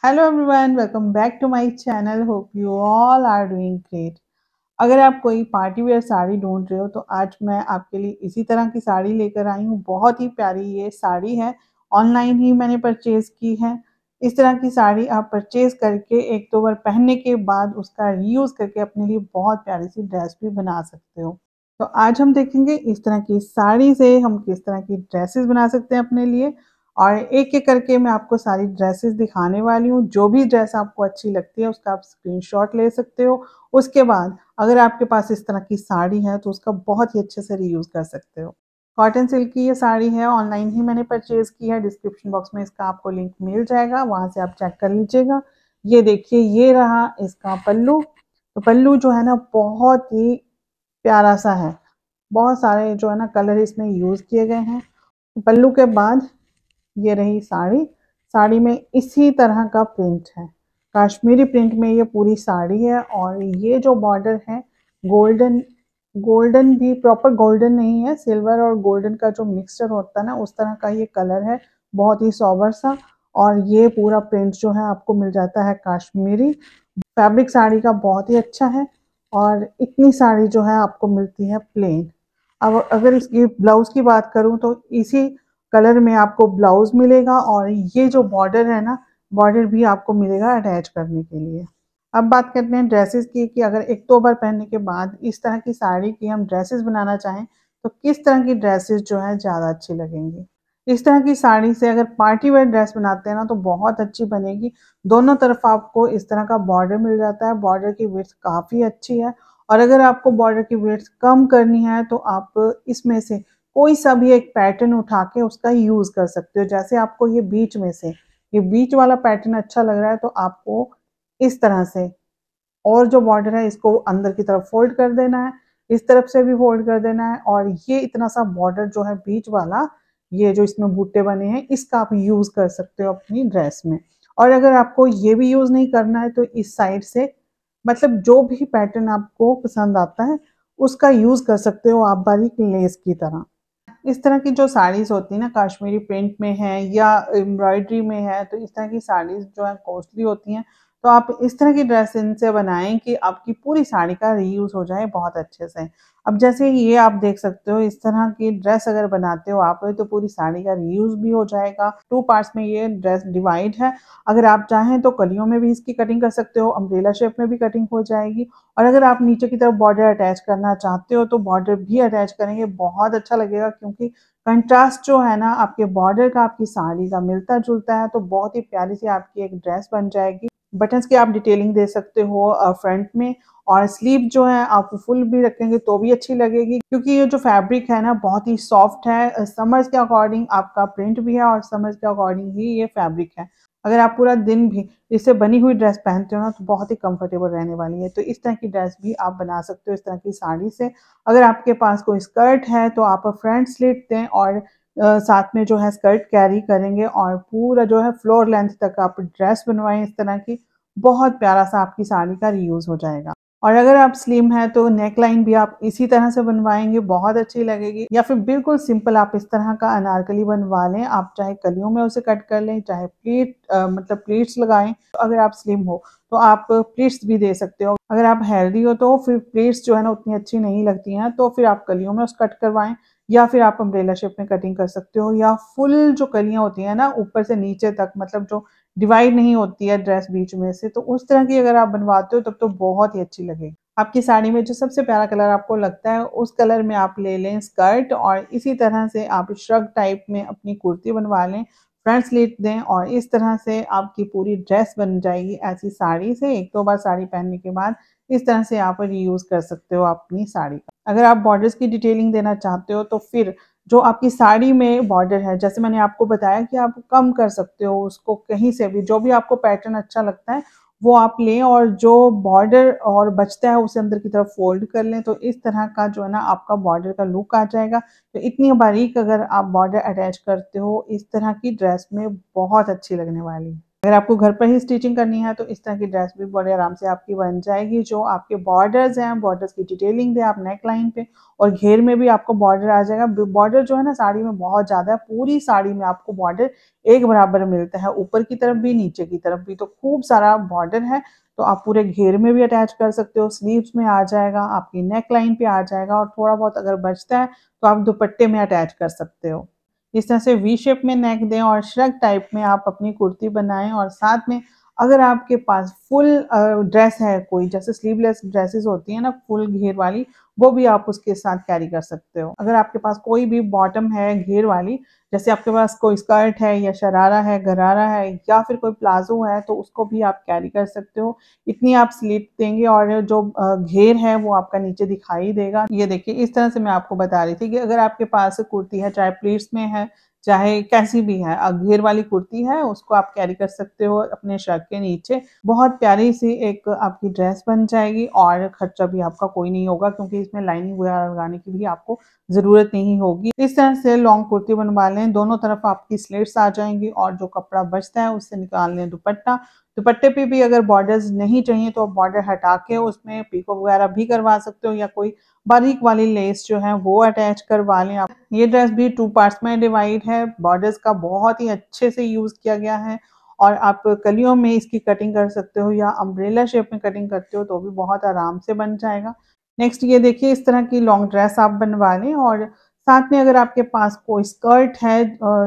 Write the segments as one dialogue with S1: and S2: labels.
S1: Hello everyone, welcome back to my channel. Hope you all are doing great. अगर आप कोई party wear sari ढूंढ रहे हो तो आज मैं आपके लिए इसी तरह की साड़ी लेकर आई हूँ। बहुत ही प्यारी ये साड़ी है, ऑनलाइन ही मैंने परचेज की है। इस तरह की साड़ी आप परचेज करके एक दो बार पहनने के बाद उसका रीयूज करके अपने लिए बहुत प्यारी सी ड्रेस भी बना सकते हो। तो आज हम देखेंगे इस तरह की साड़ी से हम किस तरह की ड्रेसेस बना सकते हैं अपने लिए। और एक एक करके मैं आपको सारी ड्रेसेस दिखाने वाली हूँ। जो भी ड्रेस आपको अच्छी लगती है उसका आप स्क्रीनशॉट ले सकते हो। उसके बाद अगर आपके पास इस तरह की साड़ी है तो उसका बहुत ही अच्छे से रीयूज कर सकते हो। कॉटन सिल्क की ये साड़ी है, ऑनलाइन ही मैंने परचेज की है। डिस्क्रिप्शन बॉक्स में इसका आपको लिंक मिल जाएगा, वहां से आप चेक कर लीजिएगा। ये देखिए, ये रहा इसका पल्लू। तो पल्लू जो है ना बहुत ही प्यारा सा है। बहुत सारे जो है ना कलर इसमें यूज किए गए हैं। पल्लू के बाद ये रही साड़ी। साड़ी में इसी तरह का प्रिंट है, कश्मीरी प्रिंट में ये पूरी साड़ी है। और ये जो बॉर्डर है गोल्डन, गोल्डन भी प्रॉपर गोल्डन नहीं है, सिल्वर और गोल्डन का जो मिक्सचर होता है ना उस तरह का ये कलर है, बहुत ही सॉबर सा। और ये पूरा प्रिंट जो है आपको मिल जाता है कश्मीरी। फैब्रिक साड़ी का बहुत ही अच्छा है। और इतनी साड़ी जो है आपको मिलती है प्लेन। अब अगर इसकी ब्लाउज की बात करूं तो इसी कलर में आपको ब्लाउज मिलेगा। और ये जो बॉर्डर है ना, बॉर्डर भी आपको मिलेगा अटैच करने के लिए। अब बात करते हैं ड्रेसेस की कि अगर एक दो बार पहनने के बाद इस तरह की साड़ी की हम ड्रेसेस बनाना चाहें तो किस तरह की ड्रेसेस जो है ज़्यादा अच्छी लगेंगी। इस तरह की साड़ी से अगर पार्टी वेयर ड्रेस बनाते हैं ना तो बहुत अच्छी बनेगी। दोनों तरफ आपको इस तरह का बॉर्डर मिल जाता है, बॉर्डर की विड्थ काफ़ी अच्छी है। और अगर आपको बॉर्डर की विड्थ कम करनी है तो आप इसमें से कोई सा भी एक पैटर्न उठा के उसका यूज कर सकते हो। जैसे आपको ये बीच में से ये बीच वाला पैटर्न अच्छा लग रहा है तो आपको इस तरह से, और जो बॉर्डर है इसको अंदर की तरफ फोल्ड कर देना है, इस तरफ से भी फोल्ड कर देना है। और ये इतना सा बॉर्डर जो है बीच वाला, ये जो इसमें बूटे बने हैं इसका आप यूज कर सकते हो अपनी ड्रेस में। और अगर आपको ये भी यूज नहीं करना है तो इस साइड से, मतलब जो भी पैटर्न आपको पसंद आता है उसका यूज कर सकते हो आप, बारीक लेस की तरह। इस तरह की जो साड़ीज होती है ना, कश्मीरी प्रिंट में है या एम्ब्रॉयडरी में है, तो इस तरह की साड़ीज जो है कॉस्टली होती हैं। तो आप इस तरह की ड्रेस इनसे बनाएं कि आपकी पूरी साड़ी का रीयूज हो जाए बहुत अच्छे से। अब जैसे ये आप देख सकते हो, इस तरह की ड्रेस अगर बनाते हो आप तो पूरी साड़ी का रीयूज भी हो जाएगा। टू पार्ट्स में ये ड्रेस डिवाइड है। अगर आप चाहें तो कलियों में भी इसकी कटिंग कर सकते हो, अम्ब्रेला शेप में भी कटिंग हो जाएगी। और अगर आप नीचे की तरफ बॉर्डर अटैच करना चाहते हो तो बॉर्डर भी अटैच करेंगे, बहुत अच्छा लगेगा। क्योंकि कंट्रास्ट जो है ना आपके बॉर्डर का आपकी साड़ी का मिलता जुलता है, तो बहुत ही प्यारी सी आपकी एक ड्रेस बन जाएगी। बटन्स की आप डिटेलिंग दे सकते हो फ्रंट में। और स्लीव जो है आप फुल भी रखेंगे तो भी अच्छी लगेगी, क्योंकि ये जो फैब्रिक है ना बहुत ही सॉफ्ट है। समर्स के अकॉर्डिंग आपका प्रिंट भी है और समर्स के अकॉर्डिंग ही ये फैब्रिक है। अगर आप पूरा दिन भी इससे बनी हुई ड्रेस पहनते हो ना तो बहुत ही कंफर्टेबल रहने वाली है। तो इस तरह की ड्रेस भी आप बना सकते हो इस तरह की साड़ी से। अगर आपके पास कोई स्कर्ट है तो आप फ्रंट स्लिट दें और साथ में जो है स्कर्ट कैरी करेंगे और पूरा जो है फ्लोर लेंथ तक आप ड्रेस बनवाएं इस तरह की। बहुत प्यारा सा आपकी साड़ी का रीयूज हो जाएगा। और अगर आप स्लिम है तो नेक लाइन भी आप इसी तरह से बनवाएंगे, बहुत अच्छी लगेगी। या फिर बिल्कुल सिंपल आप इस तरह का अनारकली बनवा लें, आप चाहे कलियों में उसे कट कर लें, चाहे प्लीट मतलब प्लीट्स लगाएं। तो अगर आप स्लिम हो तो आप प्लीट्स भी दे सकते हो। अगर आप हेल्दी हो तो फिर प्लीट्स जो है ना उतनी अच्छी नहीं लगती हैं, तो फिर आप कलियों में उस कट करवाएं। या फिर आप अम्ब्रेला शेप में कटिंग कर सकते हो, या फुल जो कलियां होती हैं ना ऊपर से नीचे तक, मतलब जो डिवाइड नहीं होती है ड्रेस बीच में से, तो उस तरह की अगर आप बनवाते हो तब तो बहुत ही अच्छी लगेगी। आपकी साड़ी में जो सबसे प्यारा कलर आपको लगता है उस कलर में आप ले लें स्कर्ट, और इसी तरह से आप श्रग टाइप में अपनी कुर्ती बनवा लें, फ्रंट स्लिट दें और इस तरह से आपकी पूरी ड्रेस बन जाएगी ऐसी साड़ी से। एक दो बार साड़ी पहनने के बाद इस तरह से आप रीयूज कर सकते हो अपनी साड़ी का। अगर आप बॉर्डर्स की डिटेलिंग देना चाहते हो तो फिर जो आपकी साड़ी में बॉर्डर है, जैसे मैंने आपको बताया कि आप कम कर सकते हो उसको कहीं से भी, जो भी आपको पैटर्न अच्छा लगता है वो आप लें और जो बॉर्डर और बचता है उसे अंदर की तरफ फोल्ड कर लें। तो इस तरह का जो है ना आपका बॉर्डर का लुक आ जाएगा। तो इतनी बारीक अगर आप बॉर्डर अटैच करते हो इस तरह की ड्रेस में, बहुत अच्छी लगने वाली है। अगर आपको घर पर ही स्टिचिंग करनी है तो इस तरह की ड्रेस भी बड़े आराम से आपकी बन जाएगी। जो आपके बॉर्डर्स हैं, बॉर्डर्स की डिटेलिंग दें आप नेक लाइन पे, और घेर में भी आपको बॉर्डर आ जाएगा। बॉर्डर जो है ना साड़ी में बहुत ज़्यादा है, पूरी साड़ी में आपको बॉर्डर एक बराबर मिलता है, ऊपर की तरफ भी नीचे की तरफ भी, तो खूब सारा बॉर्डर है। तो आप पूरे घेर में भी अटैच कर सकते हो, स्लीव्स में आ जाएगा, आपकी नेक लाइन पे आ जाएगा, और थोड़ा बहुत अगर बचता है तो आप दुपट्टे में अटैच कर सकते हो। इस तरह से वी शेप में नेक दें और श्रग टाइप में आप अपनी कुर्ती बनाएं। और साथ में अगर आपके पास फुल ड्रेस है कोई, जैसे स्लीवलेस ड्रेसेस होती है ना फुल घेर वाली, वो भी आप उसके साथ कैरी कर सकते हो। अगर आपके पास कोई भी बॉटम है घेर वाली, जैसे आपके पास कोई स्कर्ट है या शरारा है, गरारा है, या फिर कोई प्लाजो है, तो उसको भी आप कैरी कर सकते हो। इतनी आप स्लीप देंगे और जो घेर है वो आपका नीचे दिखाई देगा। ये देखिए इस तरह से मैं आपको बता रही थी कि अगर आपके पास कुर्ती है, चाहे प्लीट्स में है चाहे कैसी भी है, घेर वाली कुर्ती है, उसको आप कैरी कर सकते हो अपने शर्ट के नीचे। बहुत प्यारी सी एक आपकी ड्रेस बन जाएगी और खर्चा भी आपका कोई नहीं होगा, क्योंकि इसमें लाइनिंग वगैरह लगाने की भी आपको जरूरत नहीं होगी। इस तरह से लॉन्ग कुर्ती बनवा लें, दोनों तरफ आपकी स्लिट्स आ जाएंगी, और जो कपड़ा बचता है उससे निकाल लें दुपट्टा। दुपट्टे पे भी अगर बॉर्डर्स नहीं चाहिए तो आप बॉर्डर हटा के उसमें पीको वगैरह भी करवा सकते हो, या कोई बारीक वाली लेस जो है वो अटैच करवा लें आप। ये ड्रेस भी 2 पार्ट्स में डिवाइड है, बॉर्डर्स का बहुत ही अच्छे से यूज किया गया है, और आप कलियों में इसकी कटिंग कर सकते हो या अम्ब्रेला शेप में कटिंग करते हो तो भी बहुत आराम से बन जाएगा। नेक्स्ट ये देखिए इस तरह की लॉन्ग ड्रेस आप बनवा लें, और साथ में अगर आपके पास कोई स्कर्ट है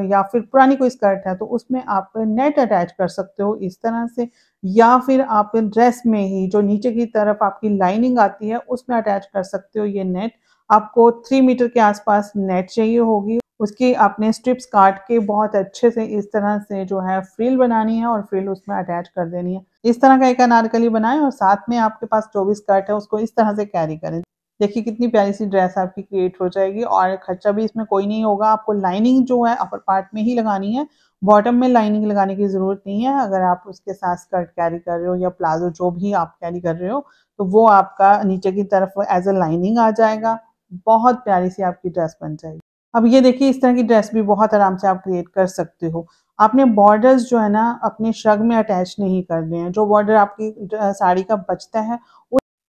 S1: या फिर पुरानी कोई स्कर्ट है, तो उसमें आप नेट अटैच कर सकते हो इस तरह से, या फिर आप ड्रेस में ही जो नीचे की तरफ आपकी लाइनिंग आती है उसमें अटैच कर सकते हो ये नेट। आपको 3 मीटर के आसपास नेट चाहिए होगी, उसकी आपने स्ट्रिप्स काट के बहुत अच्छे से इस तरह से जो है फ्रिल बनानी है और फ्रिल उसमें अटैच कर देनी है। इस तरह का एक अनारकली बनाएं और साथ में आपके पास जो भी स्कर्ट है उसको इस तरह से कैरी करें। देखिए कितनी प्यारी सी ड्रेस आपकी क्रिएट हो जाएगी, और खर्चा भी इसमें कोई नहीं होगा। आपको लाइनिंग जो है अपर पार्ट में ही लगानी है, बॉटम में लाइनिंग लगाने की ज़रूरत नहीं है। अगर आप उसके साथ स्कर्ट कैरी कर रहे हो या प्लाजो जो भी आप कैरी कर रहे हो, तो वो आपका नीचे की तरफ एज अ लाइनिंग आ जाएगा। बहुत प्यारी सी आपकी ड्रेस बन जाएगी। अब ये देखिए इस तरह की ड्रेस भी बहुत आराम से आप क्रिएट कर सकते हो। आपने बॉर्डर्स जो है ना अपने श्रग में अटैच नहीं करने हैं। जो बॉर्डर आपकी साड़ी का बचता है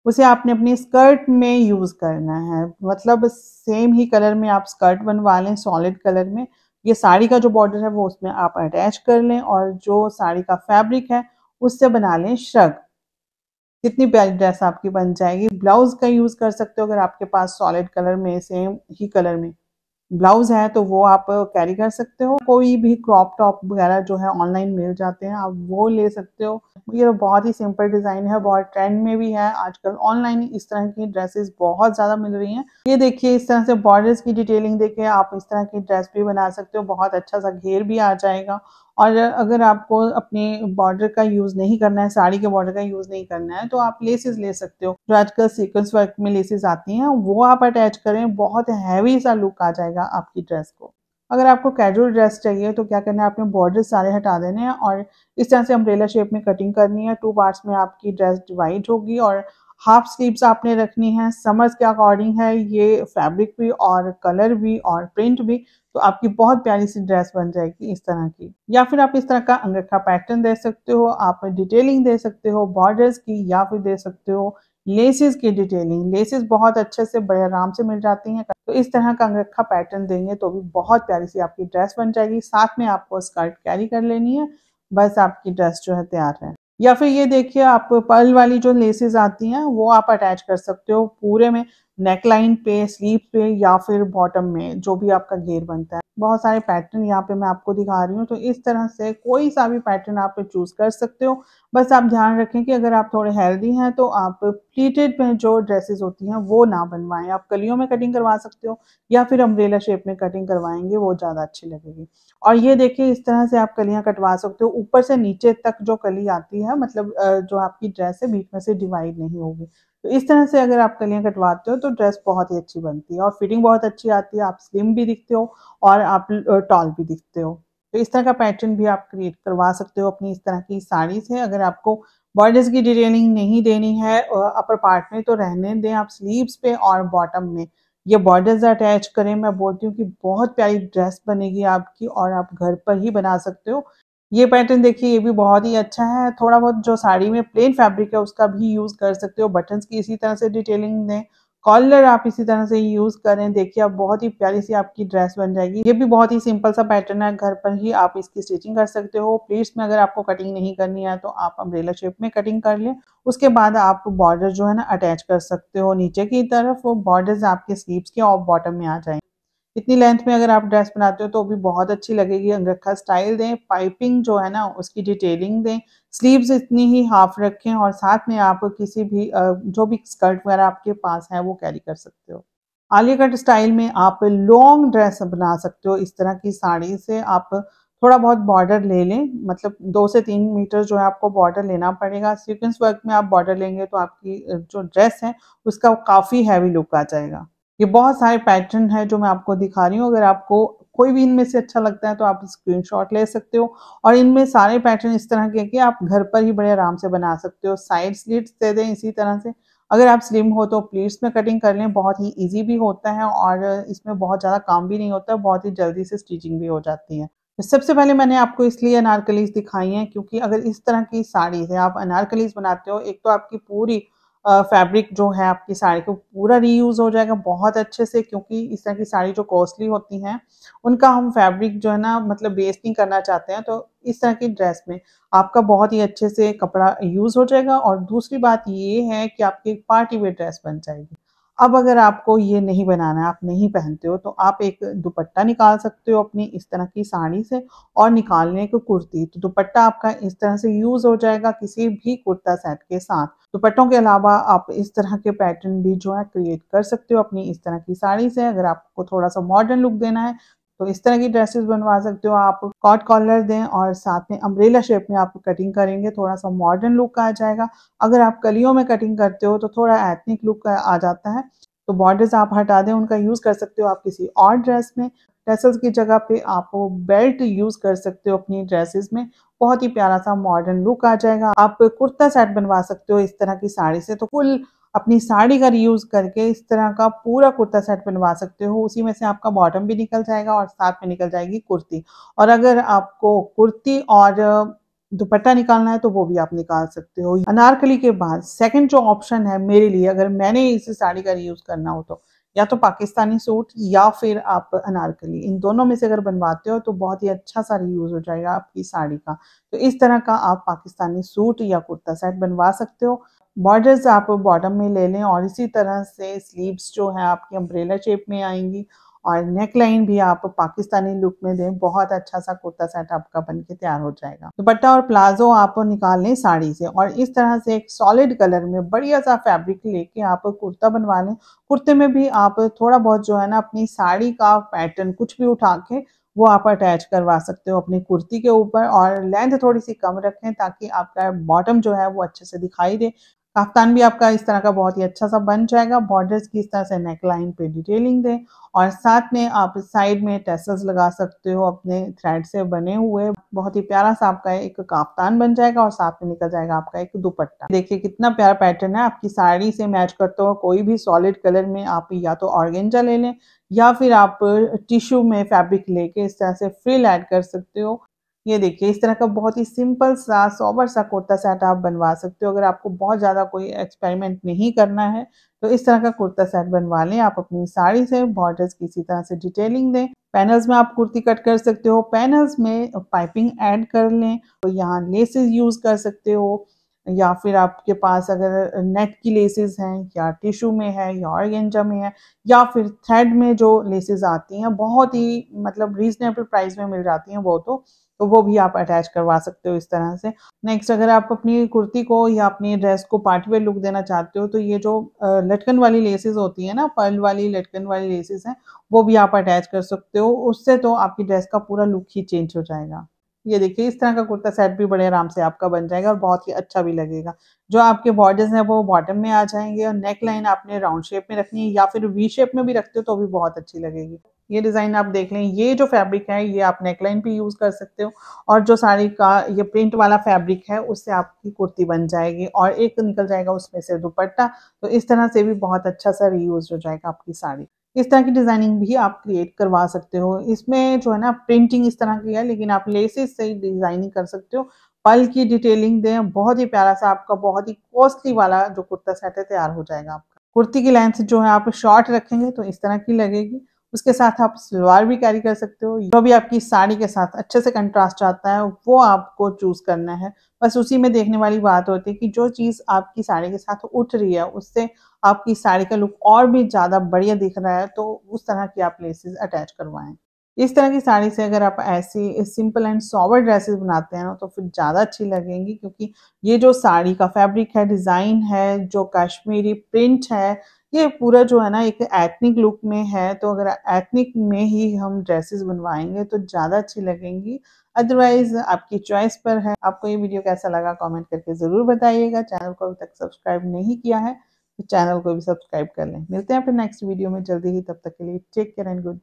S1: उसे आपने अपनी स्कर्ट में यूज़ करना है। मतलब सेम ही कलर में आप स्कर्ट बनवा लें, सॉलिड कलर में। ये साड़ी का जो बॉर्डर है वो उसमें आप अटैच कर लें, और जो साड़ी का फैब्रिक है उससे बना लें श्रग। कितनी प्यारी ड्रेस आपकी बन जाएगी। ब्लाउज का यूज़ कर सकते हो अगर आपके पास सॉलिड कलर में सेम ही कलर में ब्लाउज है तो वो आप कैरी कर सकते हो। कोई भी क्रॉप टॉप वगैरह जो है ऑनलाइन मिल जाते हैं, आप वो ले सकते हो। ये तो बहुत ही सिंपल डिजाइन है, बहुत ट्रेंड में भी है आजकल। ऑनलाइन इस तरह की ड्रेसेस बहुत ज्यादा मिल रही हैं। ये देखिए इस तरह से बॉर्डर्स की डिटेलिंग देके आप इस तरह की ड्रेस भी बना सकते हो। बहुत अच्छा सा घेर भी आ जाएगा। और अगर आपको अपने बॉर्डर का यूज नहीं करना है, साड़ी के बॉर्डर का यूज नहीं करना है, तो आप लेसेस ले सकते हो। जो आजकल सीक्वेंस वर्क में लेसेस आती हैं वो आप अटैच करें, बहुत हैवी सा लुक आ जाएगा आपकी ड्रेस को। अगर आपको कैजुअल ड्रेस चाहिए तो क्या करना है, आपने बॉर्डर सारे हटा देने हैं और इस तरह से अम्ब्रेला शेप में कटिंग करनी है। 2 पार्ट्स में आपकी ड्रेस डिवाइड होगी, और हाफ स्लीव्स आपने रखनी है। समर्स के अकॉर्डिंग है ये फैब्रिक भी और कलर भी और प्रिंट भी। तो आपकी बहुत प्यारी सी ड्रेस बन जाएगी इस तरह की। या फिर आप इस तरह का अंगरखा पैटर्न दे सकते हो, आप डिटेलिंग दे सकते हो बॉर्डर्स की, या फिर दे सकते हो लेसेस की डिटेलिंग। लेसेस बहुत अच्छे से बड़े आराम से मिल जाती हैं, तो इस तरह का अंगरखा पैटर्न देंगे तो भी बहुत प्यारी सी आपकी ड्रेस बन जाएगी। साथ में आपको स्कर्ट कैरी कर लेनी है, बस आपकी ड्रेस जो है तैयार है। या फिर ये देखिए आप पर्ल वाली जो लेसेस आती हैं वो आप अटैच कर सकते हो पूरे में, नेक लाइन पे, स्लीव पे, या फिर बॉटम में, जो भी आपका घेर बनता है। बहुत सारे पैटर्न यहाँ पे मैं आपको दिखा रही हूँ, तो इस तरह से कोई सा भी पैटर्न आप चूज कर सकते हो। बस आप ध्यान रखें कि अगर आप थोड़े हेल्दी हैं तो आप प्लीटेड में जो ड्रेसेस होती हैं वो ना बनवाएं। आप कलियों में कटिंग करवा सकते हो, या फिर अम्ब्रेला शेप में कटिंग करवाएंगे, वो ज़्यादा अच्छी लगेगी। और ये देखिए इस तरह से आप कलियां कटवा सकते हो। ऊपर से नीचे तक जो कली आती है, मतलब जो आपकी ड्रेस है बीच में से डिवाइड नहीं होगी। तो इस तरह से अगर आप कलियां कटवाते हो तो ड्रेस बहुत ही अच्छी बनती है, और फिटिंग बहुत अच्छी आती है। आप स्लिम भी दिखते हो और आप टॉल भी दिखते हो। तो इस तरह का पैटर्न भी आप क्रिएट करवा सकते हो अपनी इस तरह की साड़ी से। अगर आपको बॉर्डर्स की डिटेलिंग नहीं देनी है अपर पार्ट में, तो रहने दें, आप स्लीव्स पे और बॉटम में ये बॉर्डर्स अटैच करें। मैं बोलती हूँ कि बहुत प्यारी ड्रेस बनेगी आपकी, और आप घर पर ही बना सकते हो। ये पैटर्न देखिए, ये भी बहुत ही अच्छा है। थोड़ा बहुत जो साड़ी में प्लेन फैब्रिक है उसका भी यूज़ कर सकते हो। बटन्स की इसी तरह से डिटेलिंग दें, कॉलर आप इसी तरह से यूज़ करें। देखिए अब बहुत ही प्यारी सी आपकी ड्रेस बन जाएगी। ये भी बहुत ही सिंपल सा पैटर्न है, घर पर ही आप इसकी स्टिचिंग कर सकते हो। प्लीट्स में अगर आपको कटिंग नहीं करनी है तो आप अम्ब्रेला शेप में कटिंग कर लें। उसके बाद आप बॉर्डर जो है ना अटैच कर सकते हो नीचे की तरफ। वो बॉर्डर्स आपके स्लीव्स के और बॉटम में आ जाएंगे। इतनी लेंथ में अगर आप ड्रेस बनाते हो तो भी बहुत अच्छी लगेगी। अंगरखा स्टाइल दें, पाइपिंग जो है ना उसकी डिटेलिंग दें, स्लीव्स इतनी ही हाफ रखें और साथ में आप किसी भी जो भी स्कर्ट वगैरह आपके पास है वो कैरी कर सकते हो। आलिया कट स्टाइल में आप लॉन्ग ड्रेस बना सकते हो। इस तरह की साड़ी से आप थोड़ा बहुत बॉर्डर ले लें, मतलब 2 से 3 मीटर जो है आपको बॉर्डर लेना पड़ेगा। सीक्वेंस वर्क में आप बॉर्डर लेंगे तो आपकी जो ड्रेस है उसका काफ़ी हैवी लुक आ जाएगा। ये बहुत सारे पैटर्न है जो मैं आपको दिखा रही हूँ। अगर आपको कोई भी इनमें से अच्छा लगता है तो आप स्क्रीनशॉट ले सकते हो। और इनमें सारे पैटर्न इस तरह के कि आप घर पर ही बड़े आराम से बना सकते हो। साइड स्लिट्स दे दें इसी तरह से। अगर आप स्लिम हो तो प्लीट्स में कटिंग कर लें, बहुत ही ईज़ी भी होता है और इसमें बहुत ज़्यादा काम भी नहीं होता, बहुत ही जल्दी से स्टिचिंग भी हो जाती है। तो सबसे पहले मैंने आपको इसलिए अनारकलीज़ दिखाई हैं क्योंकि अगर इस तरह की साड़ी से आप अनारकलीज़ बनाते हो, एक तो आपकी पूरी फैब्रिक जो है आपकी साड़ी को पूरा रीयूज़ हो जाएगा बहुत अच्छे से, क्योंकि इस तरह की साड़ी जो कॉस्टली होती हैं, उनका हम फैब्रिक जो है ना मतलब वेस्ट नहीं करना चाहते हैं। तो इस तरह की ड्रेस में आपका बहुत ही अच्छे से कपड़ा यूज़ हो जाएगा और दूसरी बात ये है कि आपकी पार्टी वेयर ड्रेस बन जाएगी। अब अगर आपको ये नहीं बनाना है, आप नहीं पहनते हो, तो आप एक दुपट्टा निकाल सकते हो अपनी इस तरह की साड़ी से और निकाल लें एक कुर्ती। तो दुपट्टा आपका इस तरह से यूज़ हो जाएगा किसी भी कुर्ता सेट के साथ। दुपट्टों के अलावा आप इस तरह के पैटर्न भी जो है क्रिएट कर सकते हो अपनी इस तरह की साड़ी से। अगर आपको थोड़ा-सा मॉडर्न लुक देना है, तो इस तरह की ड्रेसेस बनवा सकते हो आप। कॉट कॉलर दें और साथ में अम्ब्रेला शेप में आप कटिंग करेंगे, थोड़ा-सा मॉडर्न लुक आ जाएगा। अगर आप कलियों में कटिंग करते हो तो थोड़ा एथनिक लुक आ जाता है। तो बॉर्डर्स आप हटा दें, उनका यूज़ कर सकते हो आप किसी और ड्रेस में। टैसल्स की जगह पे आप बेल्ट यूज़ कर सकते हो अपनी ड्रेसेस में। बहुत ही प्यारा-सा मॉडर्न लुक आ जाएगा। आप कुर्ता सेट बनवा सकते हो इस तरह की साड़ी से। तो फुल अपनी साड़ी का रीयूज़ करके इस तरह का पूरा कुर्ता सेट बनवा सकते हो। उसी में से आपका बॉटम भी निकल जाएगा और साथ में निकल जाएगी कुर्ती। और अगर आपको कुर्ती और दुपट्टा निकालना है तो वो भी आप निकाल सकते हो। अनारकली के बाद सेकंड जो ऑप्शन है मेरे लिए, अगर मैंने इस साड़ी का रीयूज़ करना हो तो या तो पाकिस्तानी सूट या फिर आप अनारकली, इन दोनों में से अगर बनवाते हो तो बहुत ही अच्छा सा रीयूज़ हो जाएगा आपकी साड़ी का। तो इस तरह का आप पाकिस्तानी सूट या कुर्ता सेट बनवा सकते हो। बॉर्डर्स आप बॉटम में ले लें और इसी तरह से स्लीव्स जो है आपकी अम्ब्रेला शेप में आएंगी और नेक लाइन भी आप पाकिस्तानी लुक में दें, बहुत अच्छा सा कुर्ता सेट आपका बन के तैयार हो जाएगा। दुपट्टा और प्लाजो आप निकाल लें साड़ी से और इस तरह से एक सॉलिड कलर में बढ़िया सा फैब्रिक लेके आप कुर्ता बनवा लें। कुर्ते में भी आप थोड़ा बहुत जो है ना अपनी साड़ी का पैटर्न कुछ भी उठा के वो आप अटैच करवा सकते हो अपनी कुर्ती के ऊपर और लेंथ थोड़ी सी कम रखें ताकि आपका बॉटम जो है वो अच्छे से दिखाई दे। कफ्तान भी आपका इस तरह का बहुत ही अच्छा सा बन जाएगा। बॉर्डर्स की इस तरह से नेक लाइन पे डिटेलिंग दें और साथ में आप साइड में टैसल्स लगा सकते हो अपने थ्रेड से बने हुए। बहुत ही प्यारा सा आपका एक कफ्तान बन जाएगा और साथ में निकल जाएगा आपका एक दुपट्टा। देखिए कितना प्यारा पैटर्न है, आपकी साड़ी से मैच करते हो कोई भी सॉलिड कलर में आप या तो ऑर्गेन्जा ले लें या फिर आप टिश्यू में फैब्रिक लेके इस तरह से फ्रिल ऐड कर सकते हो। ये देखिए इस तरह का बहुत ही सिंपल सा सोबर सा कुर्ता सेट आप बनवा सकते हो। अगर आपको बहुत ज़्यादा कोई एक्सपेरिमेंट नहीं करना है तो इस तरह का कुर्ता सेट बनवा लें आप अपनी साड़ी से। बॉर्डर्स की इसी तरह से डिटेलिंग दें। पैनल्स में आप कुर्ती कट कर सकते हो, पैनल्स में पाइपिंग ऐड कर लें। तो यहाँ लेसेस यूज़ कर सकते हो या फिर आपके पास अगर नेट की लेसेस हैं या टिश्यू में है या ऑर्गेन्जा में है या फिर थ्रेड में जो लेसेस आती हैं बहुत ही मतलब रीजनेबल प्राइस में मिल जाती हैं वो तो वो भी आप अटैच करवा सकते हो इस तरह से। नेक्स्ट अगर आप अपनी कुर्ती को या अपनी ड्रेस को पार्टी वेयर लुक देना चाहते हो तो ये जो लटकन वाली लेसेस होती है ना, पर्ल वाली लटकन वाली लेसेस हैं, वो भी आप अटैच कर सकते हो। उससे तो आपकी ड्रेस का पूरा लुक ही चेंज हो जाएगा। ये देखिए इस तरह का कुर्ता सेट भी बड़े आराम से आपका बन जाएगा और बहुत ही अच्छा भी लगेगा। जो आपके बॉर्डर्स हैं वो बॉटम में आ जाएंगे और नेक लाइन आपने राउंड शेप में रखनी है या फिर वी शेप में भी रखते हो तो भी बहुत अच्छी लगेगी। ये डिज़ाइन आप देख लें, ये जो फैब्रिक है ये आप नेकलाइन पे यूज़ कर सकते हो और जो साड़ी का ये प्रिंट वाला फैब्रिक है उससे आपकी कुर्ती बन जाएगी और एक निकल जाएगा उसमें से दुपट्टा। तो इस तरह से भी बहुत अच्छा सा रीयूज़ हो जाएगा आपकी साड़ी। इस तरह की डिज़ाइनिंग भी आप क्रिएट करवा सकते हो। इसमें जो है ना प्रिंटिंग इस तरह की है, लेकिन आप लेसेस से ही डिज़ाइनिंग कर सकते हो। पल की डिटेलिंग दें, बहुत ही प्यारा सा आपका बहुत ही कॉस्टली वाला जो कुर्ता सेट है तैयार हो जाएगा आपका। कुर्ती की लेंथ जो है आप शॉर्ट रखेंगे तो इस तरह की लगेगी। उसके साथ आप सलवार भी कैरी कर सकते हो। जो भी आपकी साड़ी के साथ अच्छे से कंट्रास्ट आता है वो आपको चूज़ करना है। बस उसी में देखने वाली बात होती है कि जो चीज़ आपकी साड़ी के साथ उठ रही है उससे आपकी साड़ी का लुक और भी ज़्यादा बढ़िया दिख रहा है, तो उस तरह की आप लेसेस अटैच करवाएँ। इस तरह की साड़ी से अगर आप ऐसी सिंपल एंड सोबर ड्रेसेस बनाते हैं ना तो फिर ज़्यादा अच्छी लगेंगी, क्योंकि ये जो साड़ी का फैब्रिक है, डिज़ाइन है, जो कश्मीरी प्रिंट है, ये पूरा जो है ना एक एथनिक लुक में है। तो अगर एथनिक में ही हम ड्रेसेस बनवाएँगे तो ज़्यादा अच्छी लगेंगी। अदरवाइज़ आपकी चॉइस पर है। आपको ये वीडियो कैसा लगा कमेंट करके ज़रूर बताइएगा। चैनल को अभी तक सब्सक्राइब नहीं किया है तो चैनल को भी सब्सक्राइब कर लें। मिलते हैं फिर नेक्स्ट वीडियो में जल्दी ही, तब तक के लिए टेक केयर एंड गुड।